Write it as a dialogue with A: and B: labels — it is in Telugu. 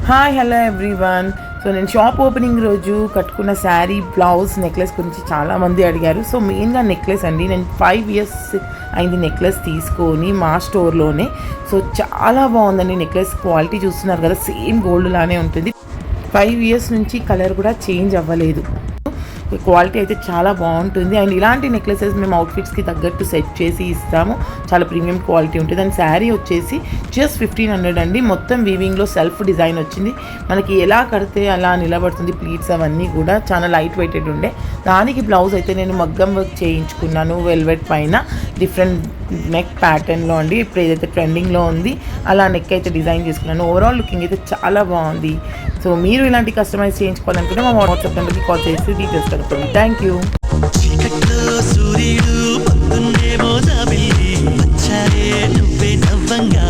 A: Hi hello everyone. సో నేను షాప్ ఓపెనింగ్ రోజు కట్టుకున్న శారీ, బ్లౌజ్, నెక్లెస్ గురించి చాలామంది అడిగారు. సో మెయిన్గా నెక్లెస్ అండి. నేను 5 years అయింది నెక్లెస్ తీసుకొని మా స్టోర్లోనే. సో చాలా బాగుందండి నెక్లెస్. క్వాలిటీ చూస్తున్నారు కదా, సేమ్ గోల్డ్ లానే ఉంటుంది. 5 years నుంచి కలర్ కూడా చేంజ్ అవ్వలేదు. క్వాలిటీ అయితే చాలా బాగుంటుంది. అండ్ ఇలాంటి నెక్లెసెస్ మేము అవుట్ఫిట్స్కి తగ్గట్టు సెట్ చేసి ఇస్తాము. చాలా ప్రీమియం క్వాలిటీ ఉంటుంది. అండ్ శారీ వచ్చేసి జస్ట్ 1500 అండి. మొత్తం వీవింగ్లో సెల్ఫ్ డిజైన్ వచ్చింది. మనకి ఎలా కడితే అలా నిలబడుతుంది. ప్లీట్స్ అవన్నీ కూడా చాలా లైట్ వెయిటెడ్ ఉండే. దానికి బ్లౌజ్ అయితే నేను మగ్గం వర్క్ చేయించుకున్నాను వెల్వెట్ పైన, డిఫరెంట్ నెక్ ప్యాటర్న్లో అండి. ఇప్పుడు ఏదైతే ట్రెండింగ్లో ఉంది అలా నెక్ అయితే డిజైన్ చేసుకున్నాను. ఓవరాల్ లుకింగ్ అయితే చాలా బాగుంది. సో మీరు ఇలాంటి కస్టమైజ్ చేయించుకోవాలనుకుంటే మా వాట్సాప్ నెంబర్కి కాల్ చేసి డీటెయిల్స్ కనుక్కోండి. Thank you.
B: సూర్యుడు పొద్దున్నేమో జాబిల్లి వచ్చారే నువ్వే నవ్వంగా.